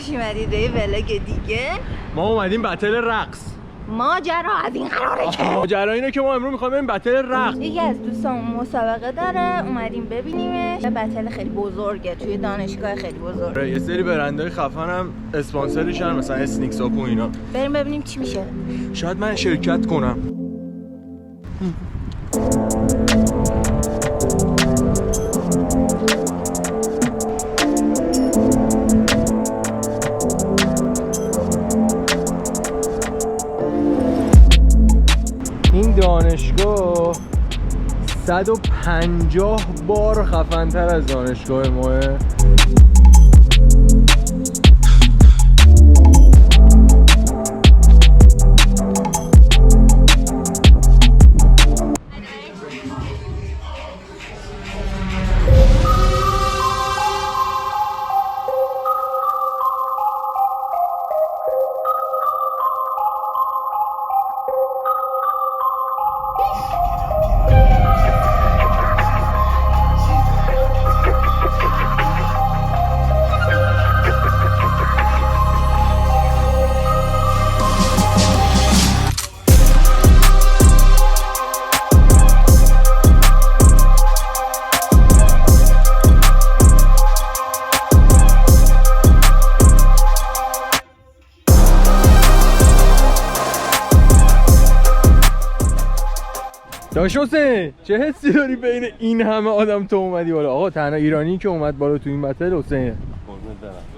خوش اومدید به ولاگ دیگه. ما اومدیم بتل رقص. ماجرا از این قراره که ماجرا اینه که ما امروز می‌خوایم بریم بتل رقص. یکی از دوستان مسابقه داره، اومدیم ببینیمش. بتل خیلی بزرگه توی دانشگاه خیلی بزرگ. یه سری برندهای خفن هم اسپانسرشن، مثلا اسنیکس اپ و اینا. بریم ببینیم چی میشه. شاید من شرکت کنم. این دانشگاه 150 بار خفن‌تر از دانشگاه ماه. داش حسین چه حسی داری بین این همه آدم تو اومدی بالا؟ آقا تنها ایرانی که اومد بالا تو این بتل حسینه.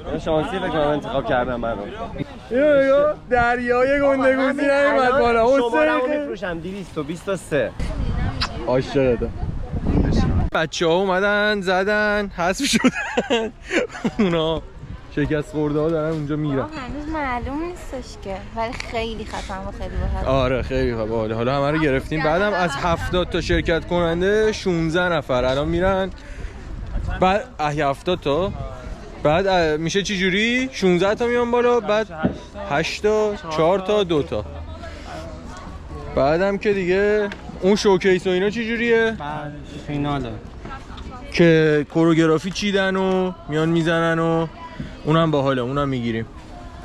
من شانسی فکر کنم انتخاب کردم منو. یا دریای گندگوزی نمیاد بالا. شماره‌مو میفروشم 223. عاشقته. بچه‌ها اومدن زدن حذف شدن. اونا شکست خورده ها دارن اونجا میرن. هنوز معلوم نیستش که، ولی خیلی خفن و خیلی باحال. آره خیلی باحال. حالا همه رو گرفتیم. بعدم از 70 تا شرکت کننده 16 نفر الان میرن. بعد 70 تا بعد میشه چی جوری 16 تا میان بالا، بعد 8 تا 4 تا 2 تا. بعدم که دیگه اون شوکیس و اینا چی جوریه؟ بعد فیناله که کوروگرافی چیدن و میان میزنن و اونم باحاله، اونم میگیریم.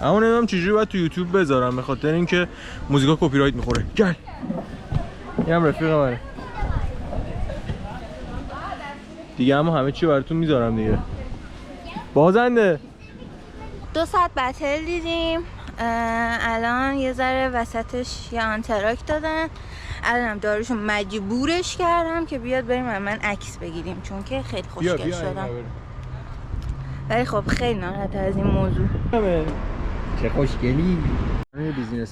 اما نمیدونم چجوری باید تو یوتیوب بذارم به خاطر اینکه موزیکا کپی رایت میخوره. گل اینم رفیق منه دیگه، اما همه چی براتون میذارم دیگه. بازنده 2 ساعت بتل دیدیم. الان یه ذره وسطش یه آنتراک دادن. الانم داروشون مجبورش کردم که بیاد بریم من عکس بگیریم چون که خیلی خوشگل شدم. ولی خب خیلی ناراحت از این موضوع. چه خوشگلی.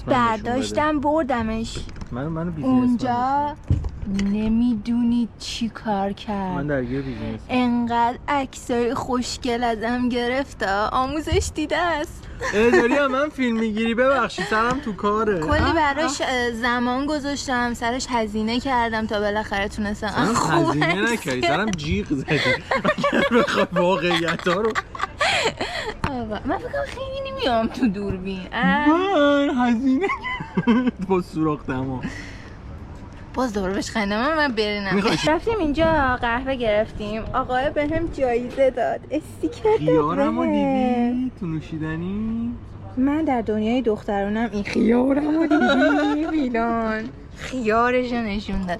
برداشتم بردمش منو بیزینس اونجا. نمیدونید چی کار کرد. من درگیر بیزینس. انقدر عکسای خوشگل ازم گرفت. آموزش دیده است. داری هم من فیلم میگیری؟ ببخشید سرم تو کاره. کلی براش زمان گذاشتم، سرش هزینه کردم تا بالاخره تونستم. هزینه نکردی، سرم جیغ زدی. بخوای واقعیت ها رو. من فکرم خیلی نمیام تو دوربین. من هزینه با سوراخ دما. باز دوباره بهش خندم. من برینم. رفتیم اینجا قهوه گرفتیم. آقای به هم جایزه داد، استیکر داد. خیارمو دیدی تو نوشیدنی؟ من در دنیای دخترانم این خیارمو دیدی ویلان. خیارشو نشون داد.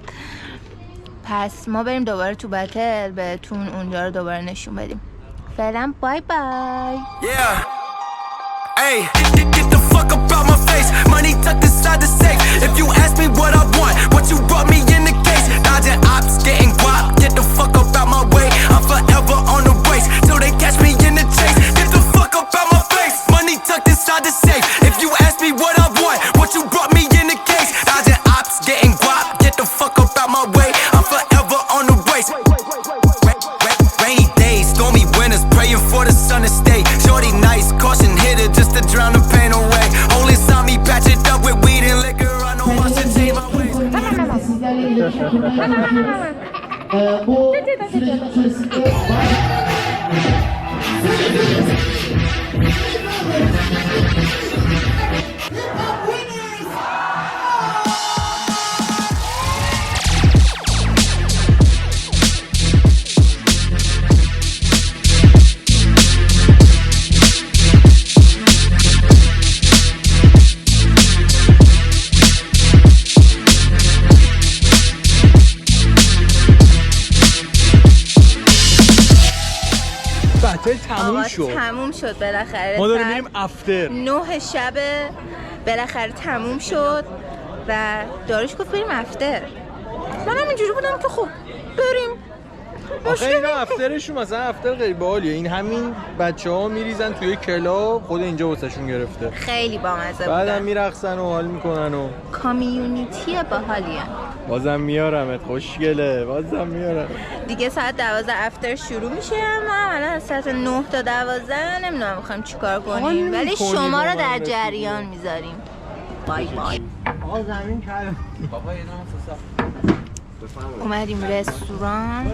پس ما بریم دوباره تو بتل بهتون اونجا رو دوباره نشون بدیم. فعلا بای بای. Hey, get the fuck up out my face. Money tucked inside the safe. If you ask me what I want, what you brought me in the case. Dodging ops, getting guap. Get the fuck up out my way. I'm forever on the race till they catch me in the chase. Get the fuck up out my face. Money tucked inside the safe. If you ask me what I want, what you brought me in the case. Dodging ops, getting guap. Get the fuck up out my way. I'm forever on the race. Rainy days, stormy winters, praying for the sun to stay. Shorty nice, caution hitter just to drown the pain away. Holy saw me patch it up with weed and liquor. I know I should change my ways. Bu sürecin içerisinde تموم شد. تموم شد بالاخره. ما داریم ساعت میریم افتر. 9 شب بالاخره تموم شد و داریوش گفت بریم افتر. منم اینجوری بودم که خب بریم. آخه اینا افترشون مثلا افتر خیلی باحالیه. این همین بچه‌ها میریزن توی کلاب، خود اینجا واسهشون گرفته. خیلی بامزه بعدم بود. میرقصن و حال میکنن و کامیونیتی باحالیه. بازم میارمت، خوشگله، بازم میارم. دیگه ساعت 12 افتر شروع میشه. ما الان از ساعت 9 تا 12 نمیدونم میخوایم چیکار کنیم، ولی می‌کنیم شما رو با در من جریان میذاریم. بای بای. آقا زمین کردم. اومدیم رستوران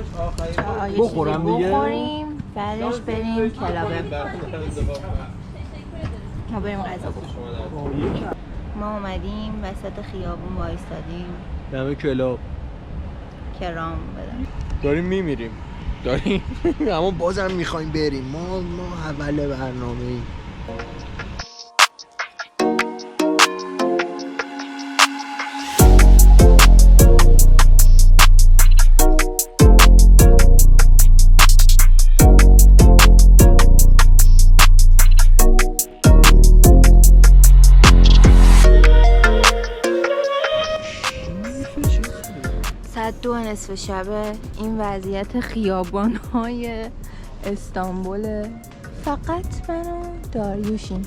تا یه بخورم چیزی دیگه؟ بخوریم، بعدش بریم کلابه. ما بریم غذا بخوریم. ما اومدیم وسط خیابون وایستادیم دم کلاب کرام بدن. داریم میمیریم. داریم اما بازم میخوایم بریم. ما اول برنامه ایم. ساعت 2 نصف شبه. این وضعیت خیابان‌های استانبول. فقط من و داریوشیم.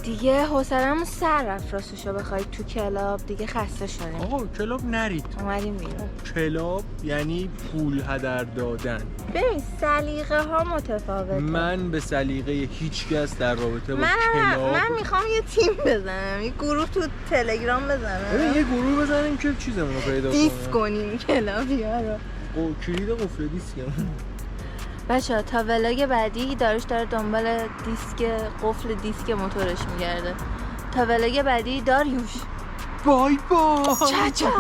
دیگه حوصله‌مون سر رفت راستشو بخواید تو کلاب. دیگه خسته شدیم. آقا کلاب نرید. اومدیم بیرون. کلاب یعنی پول هدر دادن. ببین سلیقه ها متفاوته. من به سلیقه هیچ کس در رابطه با کلاب من میخوام یه تیم بزنم، یه گروه تو تلگرام ببین بزنم، یه گروه بزنیم که چیزمون رو پیدا کنیم. دیس کنیم کلابیا رو. کلید قفل دیسکم. بچه‌ها تا ولاگ بعدی داریوش داره دنبال دیسک قفل دیسک موتورش میگرده. تا ولاگ بعدی داریوش. بای بای. چاچا.